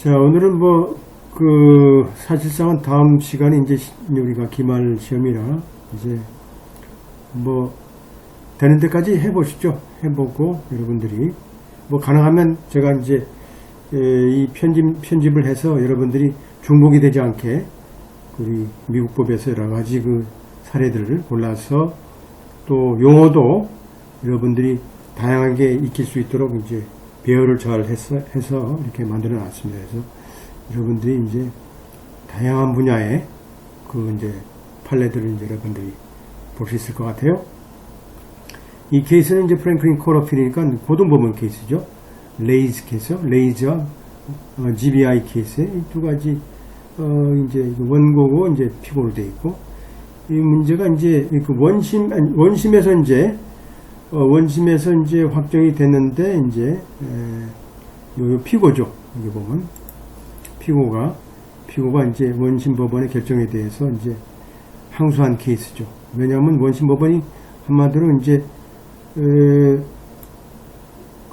자, 오늘은 사실상은 다음 시간에 이제 우리가 기말 시험이라 이제 되는 데까지 해보시죠. 해보고 여러분들이 가능하면 제가 이제 이 편집을 해서 여러분들이 중복이 되지 않게 우리 미국법에서 여러 가지 그 사례들을 골라서 또 용어도 여러분들이 다양하게 익힐 수 있도록 이제 배열을 잘 해서 이렇게 만들어 놨습니다. 그래서 여러분들이 이제 다양한 분야의 그 이제 판례들을 이제 여러분들이 볼 수 있을 것 같아요. 이 케이스는 이제 프랭클린 코러필이니까 고등법원 케이스죠. 레이즈 케이스, 레이즈와 GBI 케이스 이 두 가지 이제 원고고 이제 피고로 되어 있고, 이 문제가 이제 그 원심에서 이제 확정이 됐는데 이제 요 피고죠. 여기 보면 피고가 이제 원심 법원의 결정에 대해서 이제 항소한 케이스죠. 왜냐하면 원심 법원이 한마디로 이제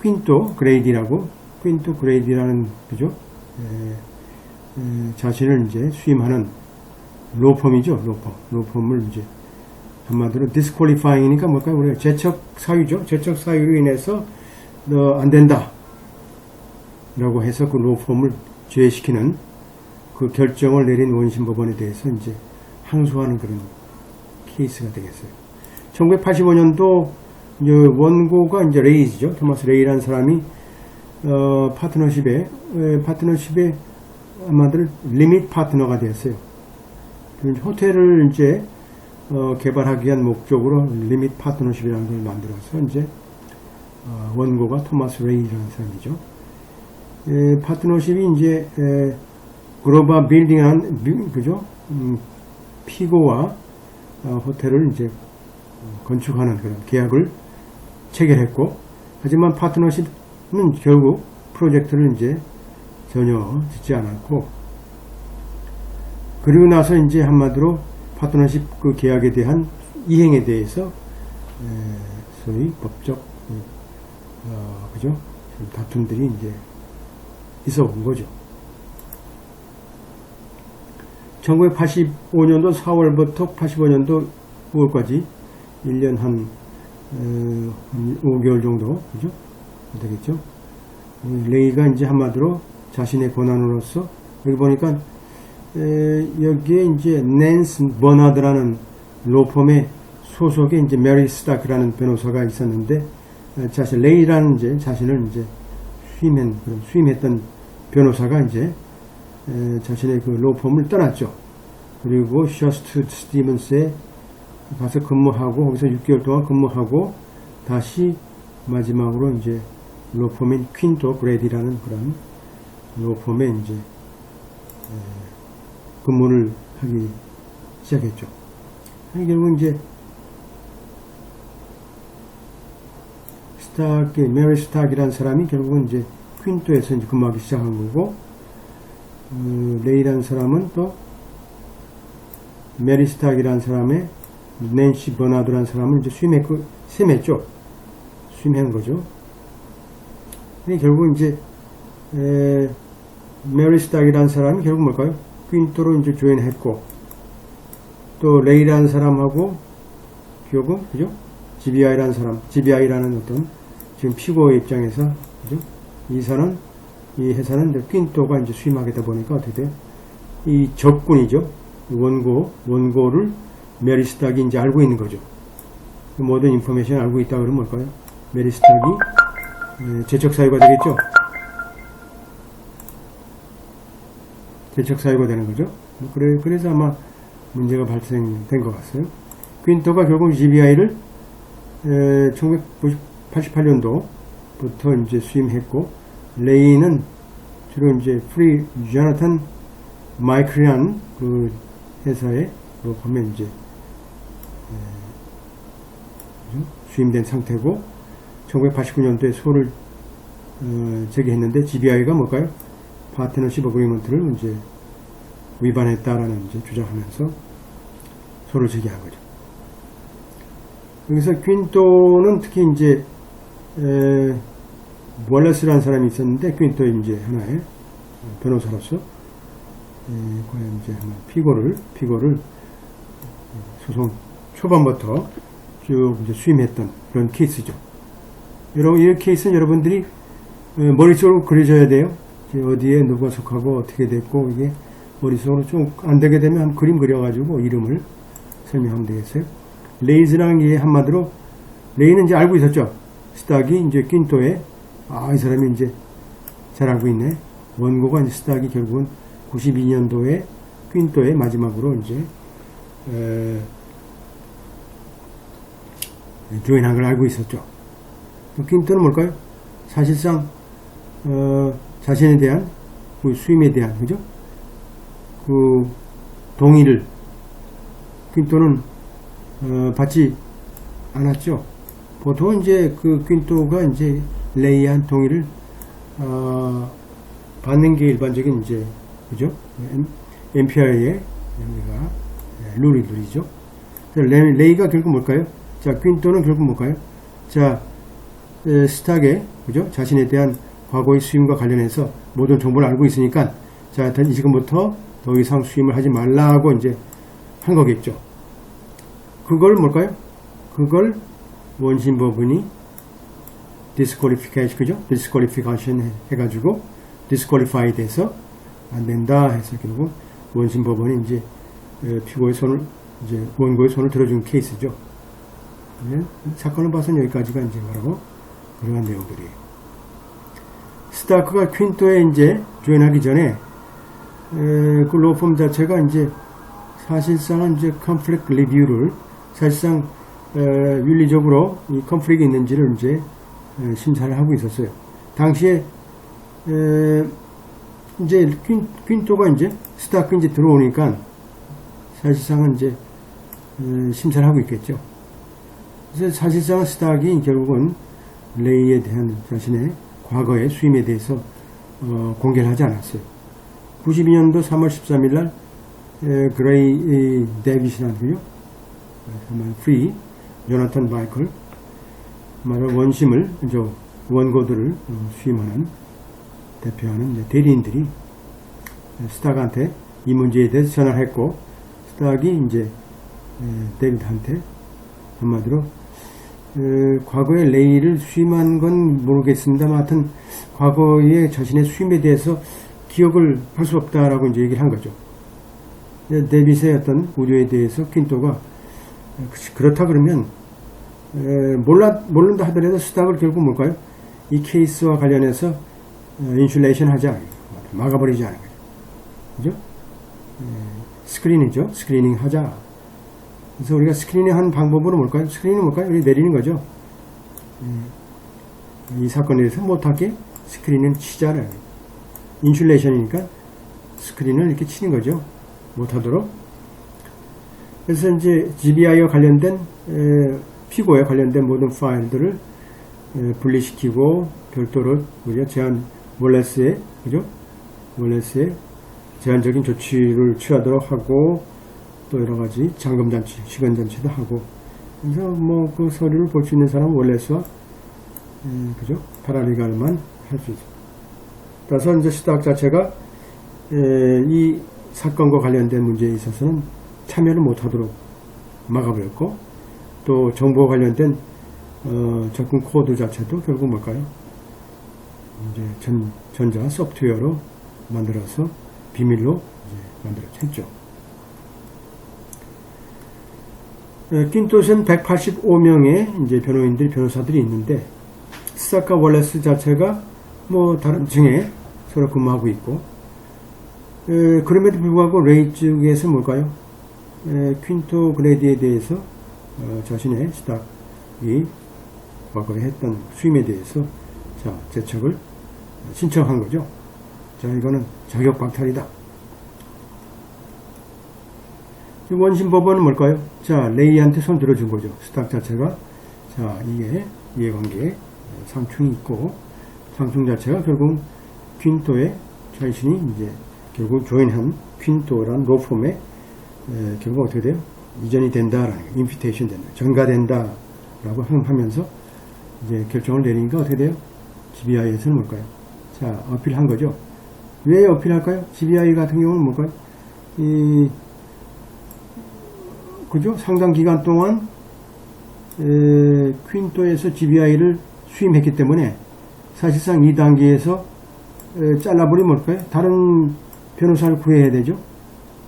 퀸토 그레이디라는 그죠? 자신을 이제 수임하는 로펌이죠. 로펌을 이제 한마디로 disqualifying이니까 뭘까요? 우리가 제척 사유죠. 제척 사유로 인해서 너 안 된다 라고 해서 그 로펌을 제외시키는 그 결정을 내린 원심 법원에 대해서 이제 항소하는 그런 케이스가 되겠어요. 1985년도 원고가 이제 레이즈죠. 토마스 레이라는 사람이 파트너십에 한마디로 리밋 파트너가 되었어요. 호텔을 이제 개발하기 위한 목적으로 리밋 파트너십이라는 걸 만들어서 이제 원고가 토마스 레이라는 사람이죠. 파트너십이 이제 글로벌 빌딩한 그죠? 피고와 호텔을 이제 건축하는 그런 계약을 체결했고, 하지만 파트너십은 결국 프로젝트를 이제 전혀 짓지 않았고, 그리고 나서 이제 한마디로 파트너십 그 계약에 대한 이행에 대해서 소위 법적 그죠? 다툼들이 이제 있어 온 거죠. 1985년도 4월부터 85년도 5월까지 1년 한 5개월 정도 그죠? 되겠죠? 레이가 이제 한마디로 자신의 권한으로서, 여기 보니까 여기에 이제 낸스 버나드라는 로펌의 소속의 이제 메리 스타크라는 변호사가 있었는데, 레이라는 이제 자신을 이제 수임했던 변호사가 이제 자신의 그 로펌을 떠났죠. 그리고 셔스트 스티븐스에 가서 근무하고, 거기서 6개월 동안 근무하고, 다시 마지막으로 이제 로펌인 퀸토 그레디라는 그런 로펌에 이제 근무를 하기 시작했죠. 결국 이제 메리 스타크이라는 사람이 결국은 이제 퀸토에서 이제 근무하기 시작한 거고, 레이라는 사람은 또 메리 스타크이라는 사람의 낸시 버나드라는 사람을 이제 수임했죠. 수임한 거죠. 근데 결국 이제 메리 스타크이라는 사람이 결국 뭘까요? 퀸토로 이제 조인했고, 또 레이라는 사람하고 결국 그죠? GBI라는 어떤 지금 피고의 입장에서 그죠? 이 회사는 이제 퀸토가 이제 수임하겠다 보니까 어떻게 돼요? 이 적군이죠. 원고를 메리 스탁이 이제 알고 있는 거죠. 모든 인포메이션을 알고 있다 그러면 뭘까요? 메리 스탁이 제척 사유가 되겠죠. 제척 사유가 되는 거죠. 그래서 아마 문제가 발생된 것 같아요. 퀸토가 결국 GBI를 1988년도부터 이제 수임했고, 레이는 주로 이제 조나탄 마이클이라는 그 회사에 보면 이제 수임된 상태고, 1989년도에 소를 제기했는데 GBI가 뭘까요? 파트너십 어그리먼트를 이제 위반했다라는 이제 주장하면서 소를 제기한 거죠. 여기서 퀸토는 특히 이제 월레스라는 사람이 있었는데, 퀸토 이제 하나의 변호사로서 과연 이제 피고를 소송 초반부터 쭉 이제 수임했던 그런 케이스죠. 이 케이스는 여러분들이 머릿속으로 그려줘야 돼요. 어디에 누가 속하고 어떻게 됐고 이게 머릿속으로 좀 안 되게 되면 한 그림 그려가지고 이름을 설명하면 되겠어요. 레이즈라는 게 한마디로 레이는 이제 알고 있었죠. 스탁이 이제 퀸토에 이 사람이 이제 잘 알고 있네. 원고가 이제 스탁이 결국은 92년도에 퀸토에 마지막으로 이제 조인한 걸 알고 있었죠. 퀸토는 뭘까요? 사실상 자신에 대한 그 수임에 대한 그죠? 그 동의를 퀸토는 받지 않았죠. 보통 이제 그 퀸토가 이제 레이한 동의를 받는 게 일반적인 이제 그죠? MPR의 룰이죠. 레이가 결국 뭘까요? 자, 퀸토는 결국 뭘까요? 자, 스탁의 그죠? 자신에 대한 과거의 수임과 관련해서 모든 정보를 알고 있으니까 자, 지금부터 더 이상 수임을 하지 말라고 이제 한 거겠죠. 그걸 뭘까요? 그걸 원심 법원이 disqualification, 그죠? disqualification 해가지고 disqualify 돼서 안 된다 해서 결국 원심 법원이 이제 피고의 손을 이제 원고의 손을 들어준 케이스죠. 사건을 봐서는 여기까지가 이제 뭐라고 그러한 내용들이에요. 스타크가 퀸토에 이제 조인하기 전에 그 로펌 자체가 이제 사실상은 이제 컨플릭트 리뷰를 사실상 윤리적으로 이 컨플릭이 있는지를 이제 심사를 하고 있었어요. 당시에 이제 퀸토가 이제 스타크 이제 들어오니까 사실상은 이제 심사를 하고 있겠죠. 그래서 사실상 스탁이 결국은 레이에 대한 자신의 과거의 수임에 대해서 공개를 하지 않았어요. 92년도 3월 13일 날 그레이 데빗이라는 분이요. 프리 요나탄 마이클 말은 원심을 이제 원고들을 수임하는 대표하는 대리인들이 스탁한테 이 문제에 대해서 전화를 했고 스탁이 이제 데빗한테 한마디로 과거에 레이를 수임한 건 모르겠습니다만 하여튼 과거에 자신의 수임에 대해서 기억을 할 수 없다라고 이제 얘기를 한 거죠. 데빗의 어떤 우려에 대해서 퀸토가 그렇다 그러면 모른다 하더라도 스탁을 결국 뭘까요? 이 케이스와 관련해서 인슐레이션 하자, 막아버리지 않은 거죠. 그죠? 스크린이죠. 스크리닝 하자. 그래서 우리가 스크리닝 한 방법으로 뭘까요? 스크리닝은 뭘까요? 우리 내리는 거죠. 이 사건에 대해서 못하게 스크린을 치자라요. 인슐레이션이니까 스크린을 이렇게 치는 거죠. 못하도록. 그래서 이제 GBI와 관련된 피고에 관련된 모든 파일들을 분리시키고 별도로 우리가 월레스의 그죠? 월레스의 제한적인 조치를 취하도록 하고 또 여러 가지 잠금 장치, 시간 장치도 하고 그래서 뭐 그 서류를 볼 수 있는 사람은 월레스와 그죠? 파라리갈만 할 수 있습니다. 따라서 이제 스탁 자체가 이 사건과 관련된 문제에 있어서는 참여를 못하도록 막아버렸고 또 정보와 관련된 접근 코드 자체도 결국 뭘까요? 이제 전자 소프트웨어로 만들어서 비밀로 이제 만들어졌죠. 퀸토에는 185명의 이제 변호사들이 있는데 스탁과 월레스 자체가 뭐 다른 층에 서로 근무하고 있고 그럼에도 불구하고 레이 쪽에서 뭘까요? 퀸토 그레디에 대해서 자신의 스탁이 과거에 했던 수임에 대해서 자 재척을 신청한 거죠. 자 이거는 자격 박탈이다. 원심 법원은 뭘까요? 자 레이한테 손 들어준 거죠. 스탁 자체가 자 이게 이해관계 상충이 있고 상충 자체가 결국 퀸토의 자신이 이제 결국 조인한 퀸토라는 로펌에 결국 어떻게 돼요? 이전이 된다라는 인피테이션 된다, 전가된다라고 하면서 이제 결정을 내리니까 어떻게 돼요? GBI에서는 뭘까요? 자 어필한 거죠. 왜 어필할까요? GBI 같은 경우는 뭘까요? 그죠? 상당 기간 동안 퀸토에서 GBI를 수임했기 때문에 사실상 이 단계에서 잘라버리면 뭘까요? 다른 변호사를 구해야 되죠.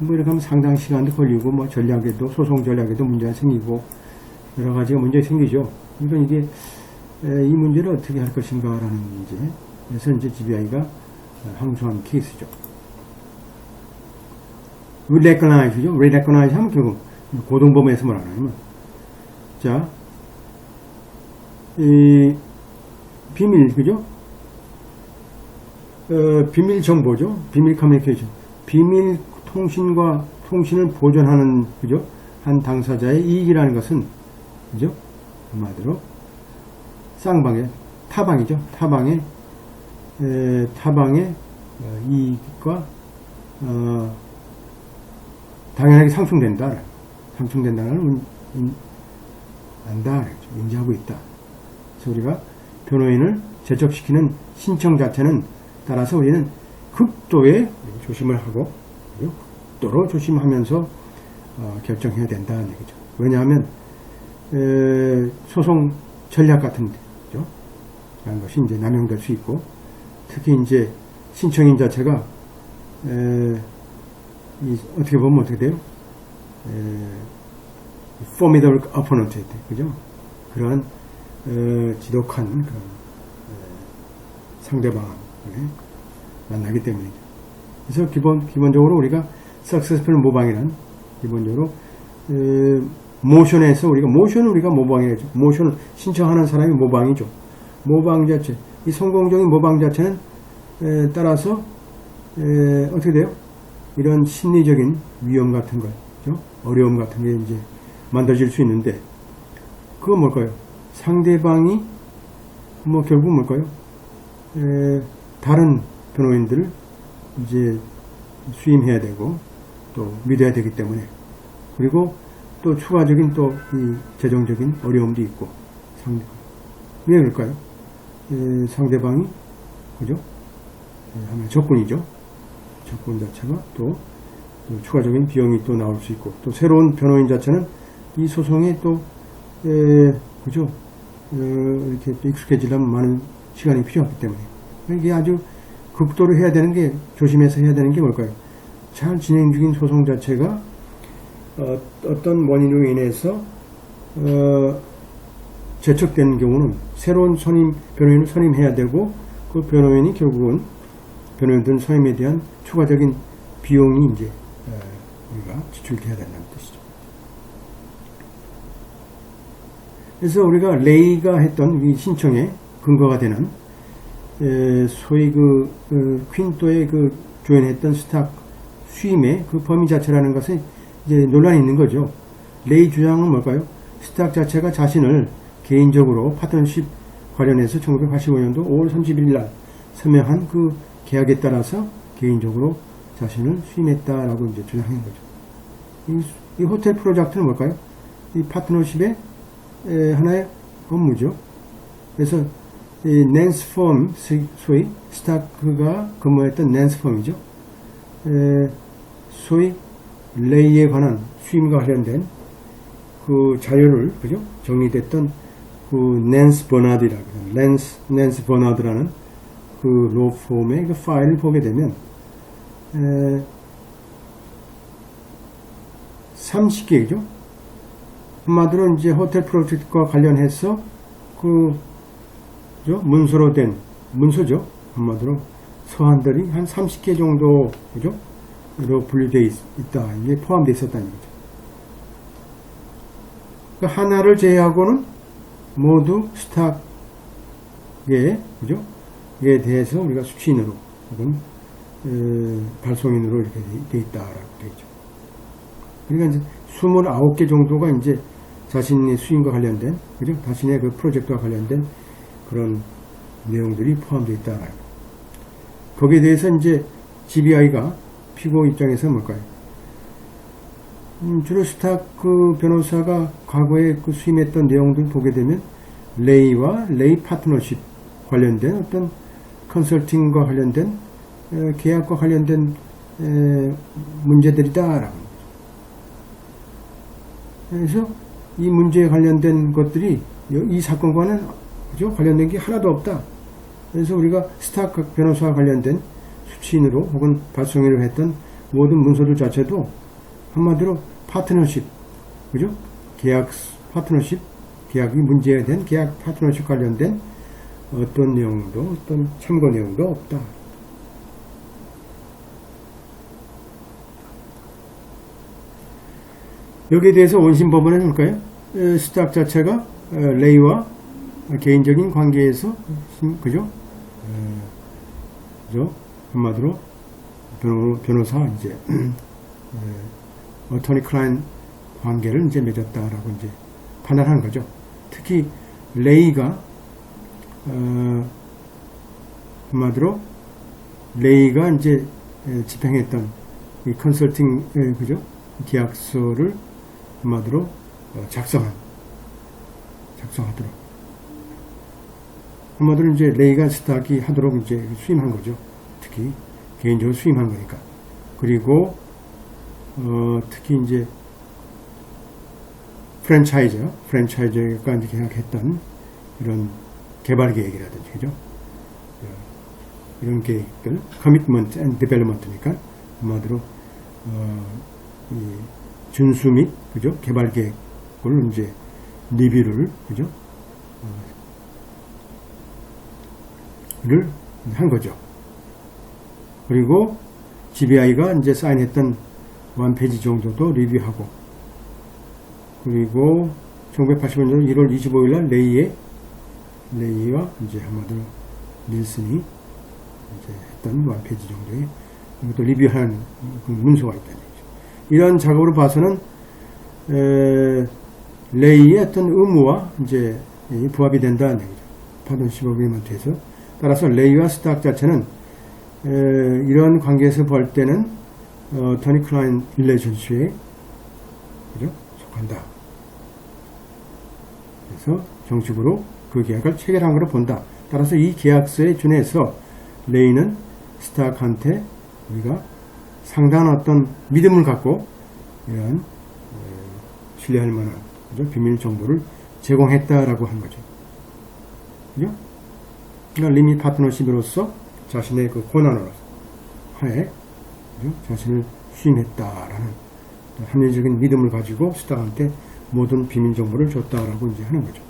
뭐 이렇게 하면 상당 시간도 걸리고 뭐 전략에도 소송 전략에도 문제가 생기고 여러 가지가 문제가 생기죠. 그러니까 이게 이 문제를 어떻게 할 것인가라는 문제. 그래서 이제 GBI가 항소한 케이스죠. recognize죠. recognize 하면 결국 고등법에서 뭐라 하냐면 자, 이 비밀, 그죠? 비밀 정보죠. 비밀 커뮤니케이션. 비밀 통신을 보존하는, 그죠? 한 당사자의 이익이라는 것은, 그죠? 한마디로, 쌍방의, 타방이죠. 타방의 이익과, 당연하게 상충된다는 안다. 인지하고 있다. 그래서 우리가 변호인을 제적시키는 신청 자체는 따라서 우리는 극도의 조심을 하고 극도로 조심하면서 결정해야 된다는 얘기죠. 왜냐하면 소송 전략 같은 거죠. 라는 것이 이제 남용될 수 있고 특히 이제 신청인 자체가 어떻게 보면 어떻게 돼요? formidable opponent, 그죠? 그런 지독한 그런 상대방을 만나기 때문이죠. 그래서 기본적으로 우리가 successful 모방이란 기본적으로 모션에서 모션을 우리가 모방해야죠. 모션을 신청하는 사람이 모방이죠. 모방 자체, 이 성공적인 모방 자체는 따라서 어떻게 돼요? 이런 심리적인 위험 같은 거, 그죠? 어려움 같은 게 이제 만들어질 수 있는데, 그건 뭘까요? 상대방이, 결국 뭘까요? 다른 변호인들을 이제 수임해야 되고, 또 믿어야 되기 때문에, 그리고 또 추가적인 또 이 재정적인 어려움도 있고, 왜 그럴까요? 상대방이, 그죠? 하면 적군이죠. 적군 자체가 또 추가적인 비용이 또 나올 수 있고, 또 새로운 변호인 자체는 이 소송에 또, 그죠? 이렇게 또 익숙해지려면 많은 시간이 필요하기 때문에. 이게 아주 극도로 해야 되는 게, 조심해서 해야 되는 게 뭘까요? 잘 진행 중인 소송 자체가, 어떤 원인으로 인해서, 제척되는 경우는 새로운 변호인을 선임해야 되고, 그 변호인이 결국은 변호인들 선임에 대한 추가적인 비용이 이제, 우리가 지출돼야 된다는 뜻이죠. 그래서 우리가 레이가 했던 이 신청에 근거가 되는 소위 퀸토의 조연했던 스탁 수임의 그 범위 자체라는 것에 이제 논란이 있는 거죠. 레이 주장은 뭘까요? 스탁 자체가 자신을 개인적으로 파트너십 관련해서 1985년도 5월 31일 날 서명한 그 계약에 따라서 개인적으로 자신을 수임했다라고 이제 주장한 거죠. 이 호텔 프로젝트는 뭘까요? 이 파트너십의 하나의 업무죠. 그래서 이 낸스 펌, 소위 스타크가 근무했던 낸스 펌이죠. 소위 레이에 관한 수임과 관련된 그 자료를, 그죠? 정리됐던 그 낸스 버나드라는 그 로펌의 그 파일을 보게 되면 30개죠. 한마디로 이제 호텔 프로젝트과 관련해서 문서로 된 문서죠. 한마디로 서한들이 한 30개 정도, 그죠? 로 분류되어 있다. 이게 포함되어 있었다는 거죠. 그 하나를 제외하고는 모두 스탁에, 그죠? 이에 대해서 우리가 수취인으로 혹은 발송인으로 이렇게 되어 있다라고 되어 있죠. 그러니까 이제 29개 정도가 이제 자신의 수임과 관련된, 그죠? 자신의 그 프로젝트와 관련된 그런 내용들이 포함되어 있다. 거기에 대해서 이제 GBI가 피고 입장에서 뭘까요? 주로 스타크 변호사가 과거에 그 수임했던 내용들 보게 되면 레이와 레이 파트너십 관련된 어떤 컨설팅과 관련된 계약과 관련된 문제들이다라고. 그래서 이 문제에 관련된 것들이 이 사건과는 그죠? 관련된 게 하나도 없다. 그래서 우리가 스타크 변호사와 관련된 수취인으로 혹은 발송인으로 했던 모든 문서들 자체도 한마디로 파트너십, 그죠? 계약 파트너십, 계약이 문제가 된 계약 파트너십 관련된 어떤 내용도, 어떤 참고 내용도 없다. 여기에 대해서 원심 법원은 할까요? 스탁 자체가 레이와 개인적인 관계에서 그죠? 그죠? 한마디로 변호사 이제 어토니 클라이언트 관계를 이제 맺었다라고 이제 판단한 거죠. 특히 레이가 한마디로 레이가 이제 집행했던 이 컨설팅 그죠? 계약서를 한마디로 작성하도록 한마디로 이제 레이가 스탁이 하도록 이제 수임한 거죠. 특히 개인적으로 수임한 거니까. 그리고 특히 이제 프랜차이즈가 이제 계약했던 이런 개발 계획이라든지 그죠? 이런 계획들, 커미트먼트 앤 디벨롭먼트니까 한마디로 이 준수 및 그죠? 개발 계획을 이제 리뷰를 그죠? 를 한 거죠. 그리고 GBI가 이제 사인했던 1페이지 정도도 리뷰하고, 그리고 1985년 1월 25일 날 레이와 이제 한마디로 닐슨이 이제 했던 1페이지 정도의 이것도 리뷰한 그 문서가 있다는 거죠. 이런 작업으로 봐서는 레이의 어떤 의무와 이제 부합이 된다는 얘기죠. 파트너십 어그리먼트에서. 따라서 레이와 스탁 자체는 이런 관계에서 볼 때는 토니 클라이언트 릴레이션십에 그죠? 속한다. 그래서 정식으로 그 계약을 체결한 것으로 본다. 따라서 이 계약서에 준해서 레이는 스탁한테 우리가 상당한 어떤 믿음을 갖고 이런 신뢰할 만한 그죠? 비밀 정보를 제공했다라고 한 거죠. 그죠? 그러니까 리밋 파트너십으로서 자신의 그 권한으로 하에 그죠? 자신을 수임했다라는 합리적인 믿음을 가지고 스탁한테 모든 비밀 정보를 줬다라고 이제 하는 거죠.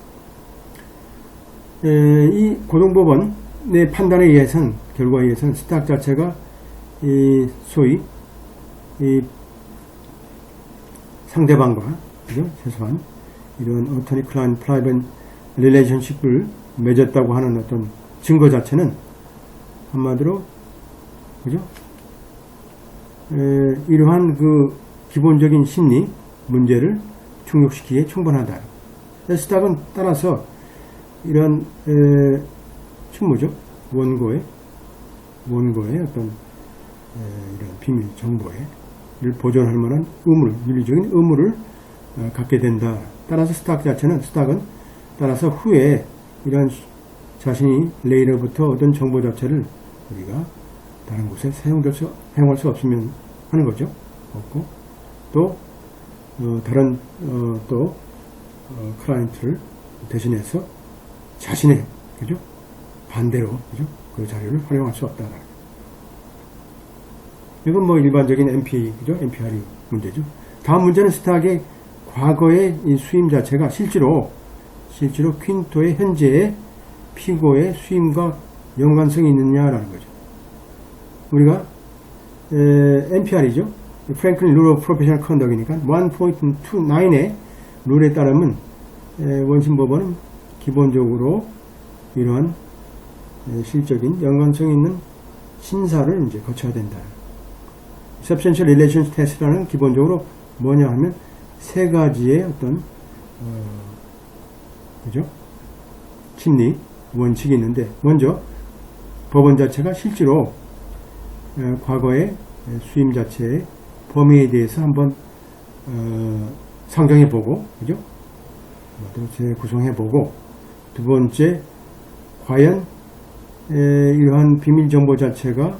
이 고등법원의 판단에 의해서는 결과에 의해서는 스탁 자체가 소위 상대방과 그죠? 최소한 이런 어토니 클라이언트 프라이빗 릴레이션십을 맺었다고 하는 어떤 증거 자체는 한마디로 그죠? 이러한 그 기본적인 심리 문제를 충족시키기에 충분하다. 스탁은 따라서 이런 충무죠. 원고의 어떤 이런 비밀 정보를 보존할 만한 윤리적인 의무를 갖게 된다. 따라서 스탁은 따라서 후에 이런 자신이 레이로부터 얻은 정보 자체를 우리가 다른 곳에 사용할 수 없으면 하는 거죠. 없고 또 다른 클라이언트를 대신해서 자신의 그죠? 반대로 그죠? 그 자료를 활용할 수 없다. 이건 뭐 일반적인 MPA 그죠? MPR이 문제죠. 다음 문제는 스탁의 과거의 이 수임 자체가 실제로 퀸토의 현재의 피고의 수임과 연관성이 있느냐라는 거죠. 우리가 NPR이죠. 프랭클린 룰 오브 프로페셔널 컨덕이니까 1.29의 룰에 따르면 원심법원은 기본적으로 이러한 실적인 연관성이 있는 심사를 이제 거쳐야 된다. Substantial Relations Test라는 기본적으로 뭐냐 하면 세 가지의 어떤 그죠? 심리 원칙이 있는데, 먼저 법원 자체가 실제로 과거의 수임 자체의 범위에 대해서 한번 상정해보고, 그죠? 재구성해보고, 두 번째, 과연 이러한 비밀 정보 자체가